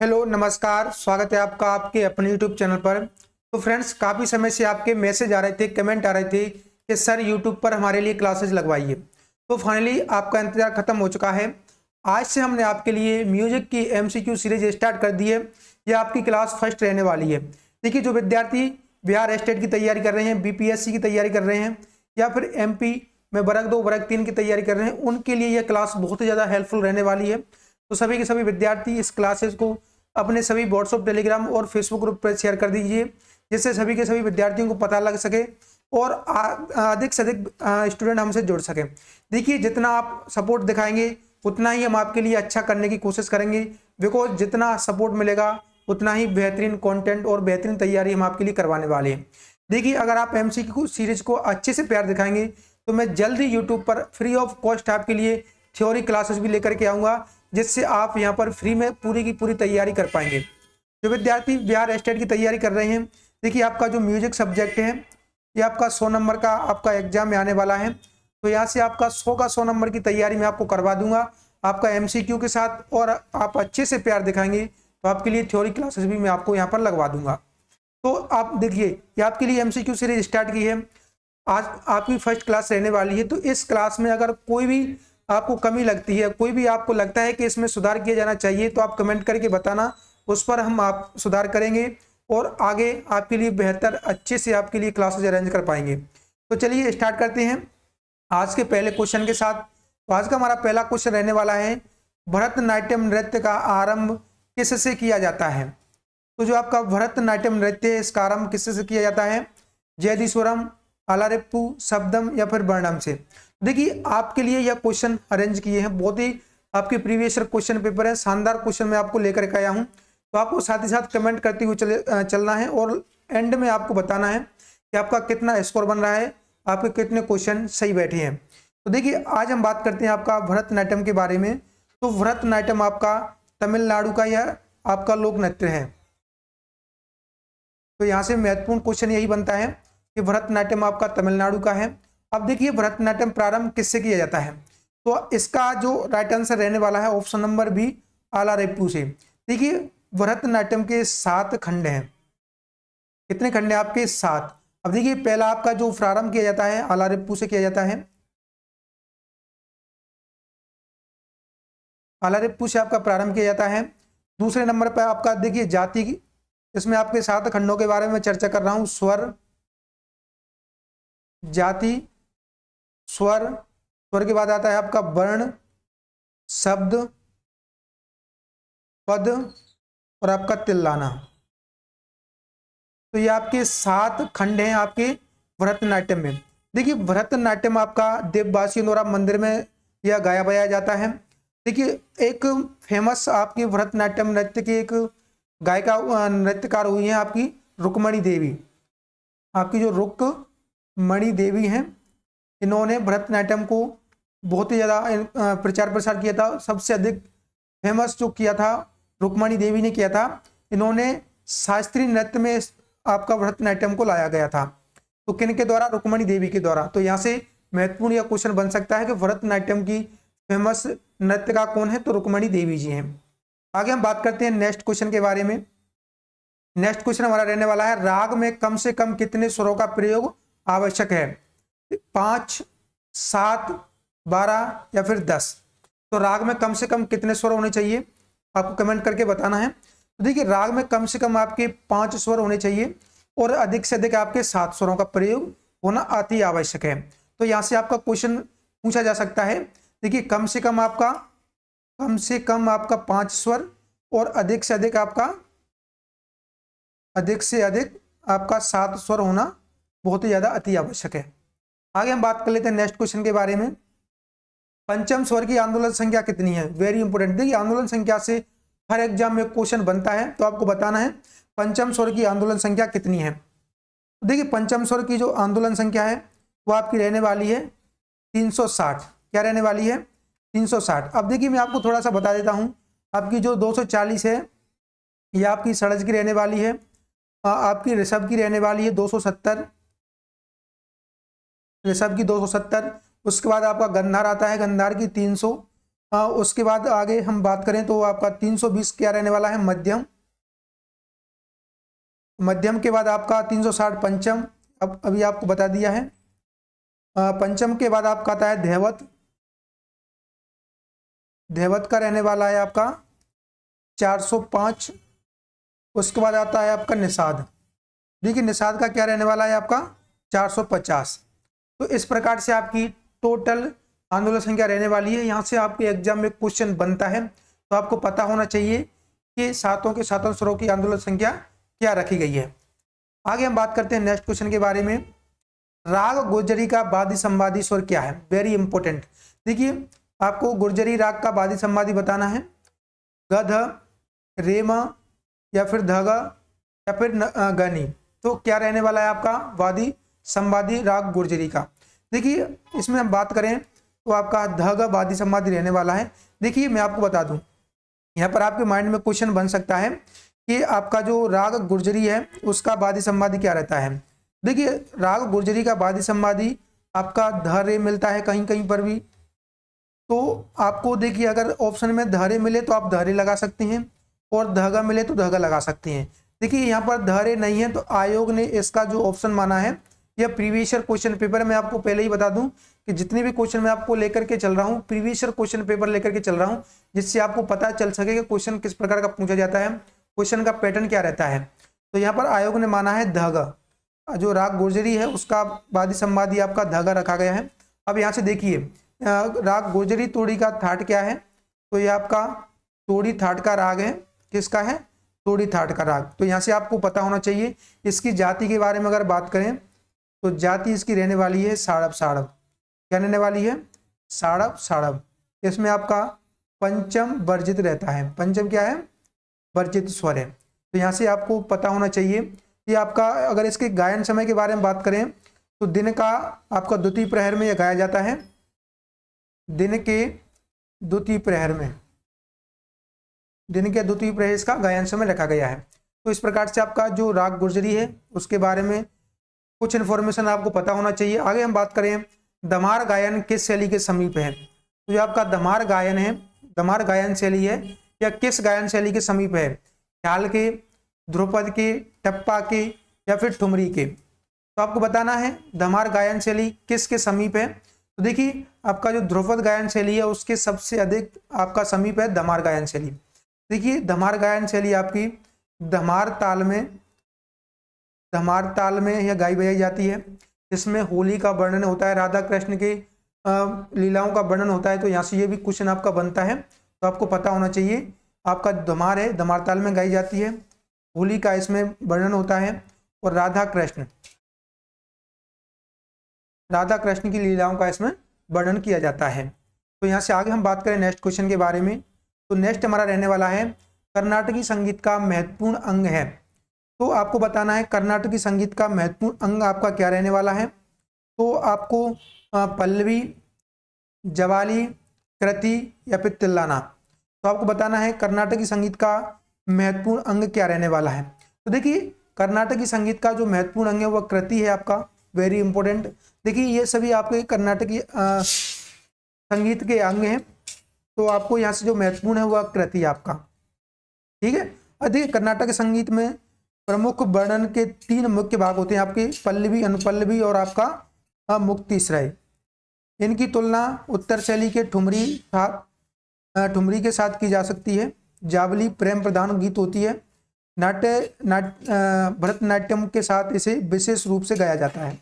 Hello नमस्कार, स्वागत है आपका आपके अपने यूट्यूब चैनल पर। तो फ्रेंड्स, काफ़ी समय से आपके मैसेज आ रहे थे, कमेंट आ रहे थे कि सर यूट्यूब पर हमारे लिए क्लासेस लगवाइए। तो फाइनली आपका इंतजार खत्म हो चुका है। आज से हमने आपके लिए म्यूजिक की एमसीक्यू सीरीज स्टार्ट कर दी है। ये आपकी क्लास फर्स्ट रहने वाली है। देखिए, जो विद्यार्थी बिहार स्टेट की तैयारी कर रहे हैं, बीपीएससी की तैयारी कर रहे हैं, या फिर एमपी में वर्ग 2 वर्ग 3 की तैयारी कर रहे हैं, उनके लिए यह क्लास बहुत ही ज़्यादा हेल्पफुल रहने वाली है। तो सभी के सभी विद्यार्थी इस क्लासेस को अपने सभी व्हाट्सएप, टेलीग्राम और फेसबुक ग्रुप पर शेयर कर दीजिए, जिससे सभी के सभी विद्यार्थियों को पता लग सके और अधिक से अधिक स्टूडेंट हमसे जुड़ सके। देखिए, जितना आप सपोर्ट दिखाएंगे उतना ही हम आपके लिए अच्छा करने की कोशिश करेंगे, बिकॉज जितना सपोर्ट मिलेगा उतना ही बेहतरीन कंटेंट और बेहतरीन तैयारी हम आपके लिए करवाने वाले हैं। देखिए, अगर आप एमसीक्यू सीरीज को अच्छे से प्यार दिखाएंगे तो मैं जल्द ही यूट्यूब पर फ्री ऑफ कॉस्ट आपके लिए थ्योरी क्लासेस भी लेकर के आऊँगा, जिससे आप यहाँ पर फ्री में पूरी की पूरी तैयारी कर पाएंगे। जो विद्यार्थी बिहार स्टेट की तैयारी कर रहे हैं, देखिए आपका जो म्यूजिक सब्जेक्ट है ये आपका 100 नंबर का आपका एग्जाम में आने वाला है। तो यहाँ से आपका 100 का 100 नंबर की तैयारी मैं आपको करवा दूंगा आपका एमसीक्यू के साथ, और आप अच्छे से प्यार दिखाएंगे तो आपके लिए थ्योरी क्लासेस भी मैं आपको यहाँ पर लगवा दूंगा। तो आप देखिए, ये आपके लिए एमसीक्यू सीरीज स्टार्ट की है। आज आपकी फर्स्ट क्लास रहने वाली है। तो इस क्लास में अगर कोई भी आपको कमी लगती है, कोई भी आपको लगता है कि इसमें सुधार किया जाना चाहिए, तो आप कमेंट करके बताना, उस पर हम आप सुधार करेंगे और आगे आपके लिए बेहतर अच्छे से आपके लिए क्लासेज अरेंज कर पाएंगे। तो चलिए स्टार्ट करते हैं आज के पहले क्वेश्चन के साथ। तो आज का हमारा पहला क्वेश्चन रहने वाला है, भरतनाट्यम नृत्य का आरंभ किससे किया जाता है? तो जो आपका भरतनाट्यम नृत्य है, इसका आरंभ किससे किया जाता है? जयदीश्वरम, आलारेप्पू, शब्दम या फिर वर्णम से? देखिए, आपके लिए यह क्वेश्चन अरेंज किए हैं, बहुत ही आपके प्रीवियस क्वेश्चन पेपर है, शानदार क्वेश्चन मैं आपको लेकर के आया हूं। तो आपको साथ ही साथ कमेंट करते हुए चलना है और एंड में आपको बताना है कि आपका कितना स्कोर बन रहा है, आपके कितने क्वेश्चन सही बैठे हैं। तो देखिए, आज हम बात करते हैं आपका भरतनाट्यम के बारे में। तो भरतनाट्यम आपका तमिलनाडु का यह आपका लोक नृत्य है। तो यहाँ से महत्वपूर्ण क्वेश्चन यही बनता है कि भरतनाट्यम आपका तमिलनाडु का है। अब देखिए, भरतनाट्यम प्रारंभ किससे किया जाता है? तो इसका जो राइट आंसर रहने वाला है ऑप्शन नंबर बी, आलारेप्पू से। देखिए, भरतनाट्यम के 7 खंड हैं। कितने खंड हैं आपके? 7। अब देखिए, पहला आपका जो प्रारंभ किया जाता है आलारेप्पू से किया जाता है। आलारेप्पू से आपका प्रारंभ किया जाता है। दूसरे नंबर पर आपका देखिए जाति, इसमें आपके 7 खंडों के बारे में चर्चा कर रहा हूं। स्वर, जाति, स्वर, स्वर के बाद आता है आपका वर्ण, शब्द, पद और आपका तिल्लाना। तो ये आपके 7 खंड हैं आपके भरतनाट्यम में। देखिए, भरतनाट्यम आपका देववासियों द्वारा मंदिर में यह गाया बजाया जाता है। देखिए, एक फेमस आपकी भरतनाट्यम नृत्य की एक गायिका नृत्यकार हुई है आपकी रुक्मणी देवी। आपकी जो रुक्मणी देवी हैं, इन्होंने भरतनाट्यम को बहुत ही ज़्यादा प्रचार प्रसार किया था। सबसे अधिक फेमस जो किया था रुक्मणी देवी ने किया था। इन्होंने शास्त्रीय नृत्य में आपका भरतनाट्यम को लाया गया था। तो किन के द्वारा? रुक्मणी देवी के द्वारा। तो यहाँ से महत्वपूर्ण यह क्वेश्चन बन सकता है कि भरतनाट्यम की फेमस नृत्यिका कौन है? तो रुक्मणी देवी जी हैं। आगे हम बात करते हैं नेक्स्ट क्वेश्चन के बारे में। नेक्स्ट क्वेश्चन हमारा रहने वाला है, राग में कम से कम कितने स्वरों का प्रयोग आवश्यक है? 5, 7, 12 या फिर 10? तो राग में कम से कम कितने स्वर होने चाहिए? आपको कमेंट करके बताना है। तो देखिए, राग में कम से कम आपके 5 स्वर होने चाहिए और अधिक से अधिक आपके 7 स्वरों का प्रयोग होना अति आवश्यक है। तो यहाँ से आपका क्वेश्चन पूछा जा सकता है। देखिए, कम से कम आपका 5 स्वर और अधिक से अधिक आपका 7 स्वर होना बहुत ही ज्यादा अति आवश्यक है। आगे हम बात कर लेते हैं नेक्स्ट क्वेश्चन के बारे में। पंचम स्वर की आंदोलन संख्या कितनी है? Very important. देखिए, आंदोलन संख्या से हर एग्जाम में क्वेश्चन बनता है, तो आपको बताना है पंचम स्वर की आंदोलन संख्या कितनी है। तो देखिए, पंचम स्वर की जो आंदोलन संख्या है वो आपकी रहने वाली है 360। क्या रहने वाली है? 360। अब देखिए, मैं आपको थोड़ा सा बता देता हूं। आपकी जो 240 है ये आपकी षड्ज की रहने वाली है। आपकी ऋषभ की रहने वाली है 270, ऋषभ की 270। उसके बाद आपका गंधार आता है, गंधार की 300। उसके बाद आगे हम बात करें तो आपका 320 क्या रहने वाला है, मध्यम। मध्यम के बाद आपका 360 पंचम, अब अभी आपको बता दिया है। पंचम के बाद आपका आता है धैवत। धैवत का रहने वाला है आपका 405। उसके बाद आता है आपका निषाद। देखिए निषाद का क्या रहने वाला है आपका 450। तो इस प्रकार से आपकी टोटल आंदोलन संख्या रहने वाली है। यहाँ से आपके एग्जाम में क्वेश्चन बनता है, तो आपको पता होना चाहिए कि सातों के सातों स्वरों की आंदोलन संख्या क्या रखी गई है। आगे हम बात करते हैं नेक्स्ट क्वेश्चन के बारे में। राग गुर्जरी का वादी संवादी स्वर क्या है, वेरी इंपॉर्टेंट। देखिए आपको गुर्जरी राग का वादी संवादी बताना है। गध, रेम या फिर धग या फिर गनी। तो क्या रहने वाला है आपका वादी संवादी राग गुर्जरी का। देखिए इसमें हम बात करें तो आपका धग वादी संवादी रहने वाला है। देखिए मैं आपको बता दूं, यहाँ पर आपके माइंड में क्वेश्चन बन सकता है कि आपका जो राग गुर्जरी है उसका वादी संवादी क्या रहता है। देखिए राग गुर्जरी का वादी संवादी आपका ध रे मिलता है कहीं कहीं पर भी। तो आपको देखिए अगर ऑप्शन में धरे मिले तो आप धरे लगा सकते हैं और धगा मिले तो धगा लगा सकते हैं। देखिए यहाँ पर धरे नहीं है तो आयोग ने इसका जो ऑप्शन माना है यह प्रीवियस ईयर क्वेश्चन पेपर है। मैं आपको पहले ही बता दूं कि जितने भी क्वेश्चन मैं आपको लेकर के चल रहा हूँ प्रीवियस ईयर क्वेश्चन पेपर लेकर के चल रहा हूँ, जिससे आपको पता चल सके कि क्वेश्चन किस प्रकार का पूछा जाता है, क्वेश्चन का पैटर्न क्या रहता है। तो यहाँ पर आयोग ने माना है धगा, जो राग गुर्जरी है उसका वादी संवादी आपका धगा रखा गया है। अब यहाँ से देखिए राग गुर्जरी तोड़ी का थाट क्या है, तो ये आपका तोड़ी थाट का राग है। किसका है, तोड़ी थाट का राग। तो यहाँ से आपको पता होना चाहिए। इसकी जाति के बारे में अगर बात करें तो जाति इसकी रहने वाली है साड़ब। साड़ब क्या रहने वाली है, साड़ब साड़ब। इसमें आपका पंचम वर्जित रहता है। पंचम क्या है, वर्जित स्वर है। तो यहाँ से आपको पता होना चाहिए कि आपका अगर इसके गायन समय के बारे में बात करें तो दिन का आपका द्वितीय प्रहर में यह गाया जाता है। दिन के द्वितीय प्रहर में, दिन के द्वितीय प्रहर इसका गायन समय रखा गया है। तो इस प्रकार से आपका जो राग गुर्जरी है उसके बारे में कुछ इन्फॉर्मेशन आपको पता होना चाहिए। आगे हम बात करें दमार गायन किस शैली के समीप है। तो जो आपका दमार गायन है, दमार गायन शैली है या किस गायन शैली के समीप है, ख्याल के, ध्रुपद के, टप्पा के या फिर ठुमरी के। तो आपको बताना है दमार गायन शैली किसके समीप है। तो देखिए आपका जो ध्रुपद गायन शैली है उसके सबसे अधिक आपका समीप है दमार गायन शैली। देखिए धमार गायन शैली आपकी धमार ताल में यह गाई बजाई जाती है, जिसमें होली का वर्णन होता है, राधा कृष्ण के लीलाओं का वर्णन होता है। तो यहाँ से ये भी क्वेश्चन आपका बनता है। तो आपको पता होना चाहिए आपका धमार है, धमार ताल में गाई जाती है, होली का इसमें वर्णन होता है और राधा कृष्ण की लीलाओं का इसमें वर्णन किया जाता है। तो यहाँ से आगे हम बात करें नेक्स्ट क्वेश्चन के बारे में। तो नेक्स्ट हमारा रहने वाला है कर्नाटकी संगीत का महत्वपूर्ण अंग है। तो आपको बताना है कर्नाटकी संगीत का महत्वपूर्ण अंग आपका क्या रहने वाला है। तो आपको पल्लवी, जवाली, कृति या फिर तिल्लाना। तो आपको बताना है कर्नाटकी संगीत का महत्वपूर्ण अंग क्या रहने वाला है। तो देखिए कर्नाटकी संगीत का जो महत्वपूर्ण अंग है वह कृति है आपका, वेरी इंपॉर्टेंट। देखिए ये सभी आपके कर्नाटकी संगीत के अंग हैं। तो आपको यहाँ से जो महत्वपूर्ण है वह कृति आपका, ठीक है। अधिक कर्नाटक संगीत में प्रमुख वर्णन के 3 मुख्य भाग होते हैं आपके, पल्लवी, अनुपल्लवी और आपका मुक्तिश्रय। इनकी तुलना उत्तर शैली के ठुमरी के साथ की जा सकती है। जावली प्रेम प्रधान गीत होती है। भरतनाट्यम के साथ इसे विशेष रूप से गाया जाता है।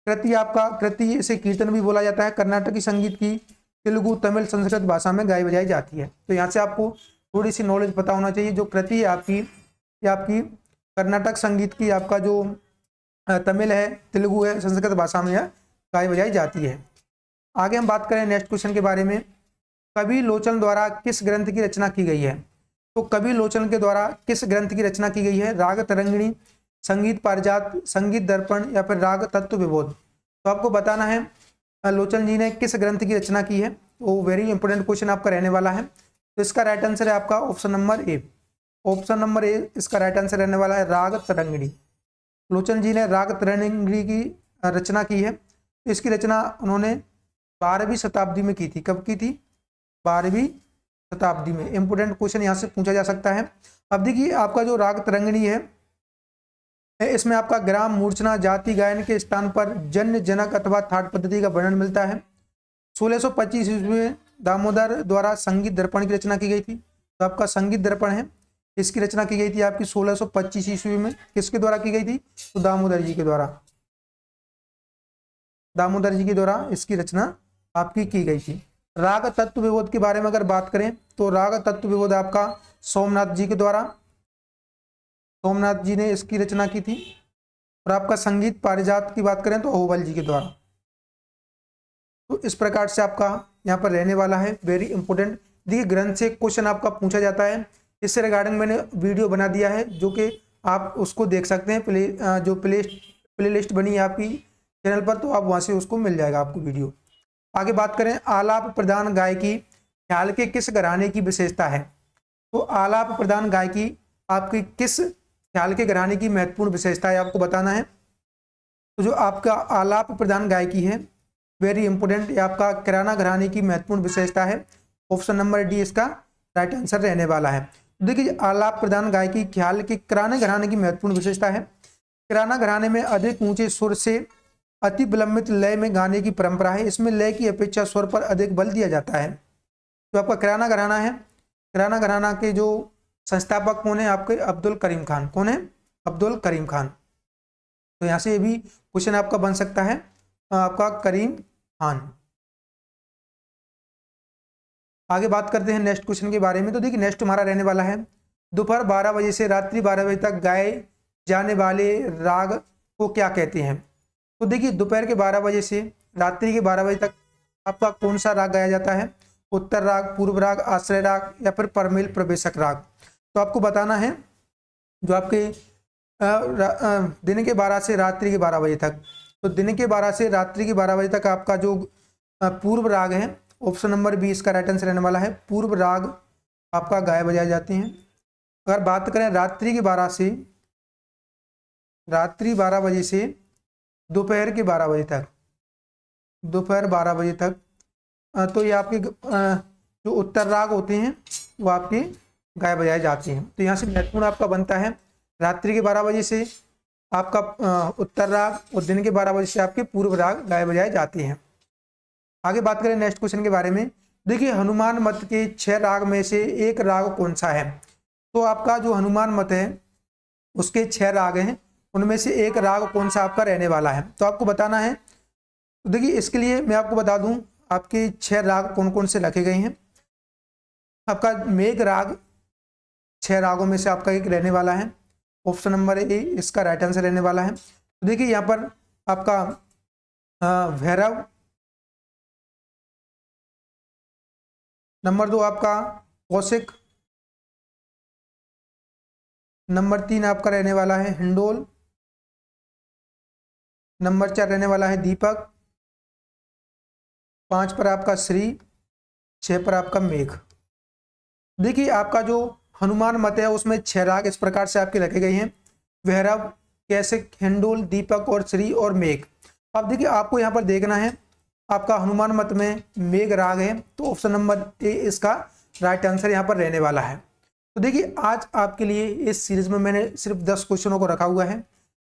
कृति इसे कीर्तन भी बोला जाता है। कर्नाटकी संगीत की तेलुगु, तमिल, संस्कृत भाषा में गाई बजाई जाती है। तो यहाँ से आपको थोड़ी सी नॉलेज पता होना चाहिए। जो कृति है आपकी कर्नाटक संगीत की आपका जो तमिल है, तेलुगु है, संस्कृत भाषा में गाई बजाई जाती है। आगे हम बात करें नेक्स्ट क्वेश्चन के बारे में। कवि लोचन द्वारा किस ग्रंथ की रचना की गई है। तो कवि लोचन के द्वारा किस ग्रंथ की रचना की गई है। राग तरंगिणी, संगीत पारिजात, संगीत दर्पण या फिर राग तत्व विबोध। तो आपको बताना है लोचन जी ने किस ग्रंथ की रचना की है। वो वेरी इंपॉर्टेंट क्वेश्चन आपका रहने वाला है। तो इसका राइट आंसर है आपका option number A. Option number A इसका राइट आंसर रहने वाला है, राग तरंगिणी। लोचन जी ने राग तरंगिणी की रचना की है। इसकी रचना उन्होंने 12वीं शताब्दी में की थी। कब की थी, 12वीं शताब्दी में। इंपोर्टेंट क्वेश्चन यहाँ से पूछा जा सकता है। अब देखिए आपका जो राग तरंगिणी है, इसमें आपका ग्राम, मूर्छना, जाति गायन के स्थान पर जन्य, जनक अथवा थाट पद्धति का वर्णन मिलता है। 1625 ईस्वी में दामोदर द्वारा संगीत दर्पण की रचना की गई थी। तो आपका संगीत दर्पण है, इसकी रचना की गई थी आपकी 1625 ईस्वी में। किसके द्वारा की गई थी? तो दामोदर जी के द्वारा, दामोदर जी के द्वारा इसकी रचना आपकी की गई थी। राग तत्व विबोध के बारे में अगर बात करें तो राग तत्व विबोध आपका सोमनाथ जी के द्वारा, सोमनाथ जी ने इसकी रचना की थी। और आपका संगीत पारिजात की बात करें तो अहोबल जी के द्वारा। तो इस प्रकार से आपका यहाँ पर रहने वाला है, वेरी इंपॉर्टेंट। देखिए ग्रंथ से क्वेश्चन आपका पूछा जाता है, इससे रिगार्डिंग मैंने वीडियो बना दिया है जो कि आप उसको देख सकते हैं। जो प्ले लिस्ट बनी है आपकी चैनल पर, तो आप वहाँ से उसको मिल जाएगा आपको वीडियो। आगे बात करें, आलाप प्रधान गायकी ख्याल के किस घराने की विशेषता है? तो आलाप प्रधान गायकी आपकी किस ख्याल के घराने की महत्वपूर्ण विशेषता है आपको बताना है। तो जो आपका आलाप प्रधान गायकी है, वेरी इंपोर्टेंट, ये आपका किराना घराने की महत्वपूर्ण विशेषता है। ऑप्शन नंबर डी इसका राइट आंसर रहने वाला है। देखिए आलाप प्रधान गायकी ख्याल के किराने घराने की महत्वपूर्ण विशेषता है। किराना घराने में अधिक ऊंचे सुर से अति विलंबित लय में गाने की परंपरा है। इसमें लय की अपेक्षा स्वर पर अधिक बल दिया जाता है। जो आपका किराना घराना है, किराना घराना के जो संस्थापक कौन है? आपके अब्दुल करीम खान। कौन है? अब्दुल करीम खान। तो यहाँ से ये भी क्वेश्चन आपका बन सकता है, आपका करीम खान। आगे बात करते हैं नेक्स्ट क्वेश्चन के बारे में। तो देखिए नेक्स्ट हमारा रहने वाला है, दोपहर 12 बजे से रात्रि 12 बजे तक गाए जाने वाले राग को क्या कहते हैं? तो देखिए दोपहर के 12 बजे से रात्रि के 12 बजे तक आपका कौन सा राग गाया जाता है? उत्तर राग, पूर्व राग, आश्रय राग या फिर परमेल प्रवेशक राग। तो आपको बताना है जो आपके दिन के 12 से रात्रि के 12 बजे तक। तो दिन के 12 से रात्रि के 12 बजे तक आपका जो पूर्व राग है, ऑप्शन नंबर बी इसका राइट आंसर रहने वाला है। पूर्व राग आपका गाए बजाए जाते हैं। अगर बात करें रात्रि के 12 से, रात्रि 12 बजे से दोपहर के 12 बजे तक, दोपहर 12 बजे तक, तो ये आपके जो उत्तर राग होते हैं वो आपके गाए बजाए जाते हैं। तो यहाँ से महत्वपूर्ण आपका बनता है रात्रि के 12 बजे से आपका उत्तर राग और दिन के 12 बजे से आपके पूर्व राग गाए बजाए जाते हैं। आगे बात करें नेक्स्ट क्वेश्चन के बारे में। देखिए हनुमान मत के 6 राग में से एक राग कौन सा है? तो आपका जो हनुमान मत है उसके 6 राग हैं, उनमें से एक राग कौन सा आपका रहने वाला है? तो आपको बताना है। तो देखिए इसके लिए मैं आपको बता दूं आपके 6 राग कौन कौन से रखे गए हैं। आपका मेघ राग 6 रागों में से आपका एक रहने वाला है। ऑप्शन नंबर ए इसका राइट आंसर रहने वाला है। तो देखिए यहाँ पर आपका भैरव, नंबर 2 आपका कौशिक, नंबर 3 आपका रहने वाला है हिंडोल, नंबर 4 रहने वाला है दीपक, 5 पर आपका श्री, 6 पर आपका मेघ। देखिए आपका जो हनुमान मत है उसमें 6 राग इस प्रकार से आपके रखे गए हैं, भैरव, कैसिक, हिंडोल, दीपक और श्री और मेघ। अब देखिए आपको यहाँ पर देखना है, आपका हनुमान मत में मेघ राग है, तो ऑप्शन नंबर ए इसका राइट आंसर यहाँ पर रहने वाला है। तो देखिए आज आपके लिए इस सीरीज में मैंने सिर्फ 10 क्वेश्चनों को रखा हुआ है।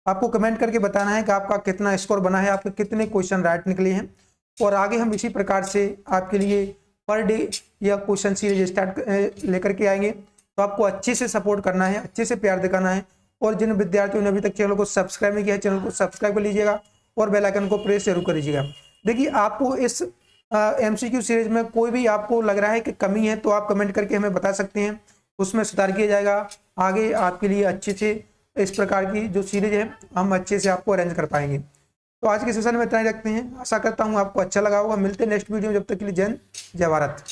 आपको कमेंट करके बताना है कि आपका कितना स्कोर बना है, आपके कितने क्वेश्चन राइट निकले हैं। और आगे हम इसी प्रकार से आपके लिए पर डे या क्वेश्चन सीरीज स्टार्ट लेकर के आएंगे। तो आपको अच्छे से सपोर्ट करना है, अच्छे से प्यार दिखाना है। और जिन विद्यार्थियों ने अभी तक चैनल को सब्सक्राइब नहीं किया है, चैनल को सब्सक्राइब कर लीजिएगा और बेल आइकन को प्रेस जरूर कर लीजिएगा। देखिए आपको इस MCQ सीरीज में कोई भी आपको लग रहा है कि कमी है तो आप कमेंट करके हमें बता सकते हैं, उसमें सुधार किया जाएगा। आगे आपके लिए अच्छे से इस प्रकार की जो सीरीज है हम अच्छे से आपको अरेंज कर पाएंगे। तो आज के सेशन में इतना ही रखते हैं। आशा करता हूँ आपको अच्छा लगा होगा। मिलते हैं नेक्स्ट वीडियो में, जब तक के लिए जय हिंद, जय भारत।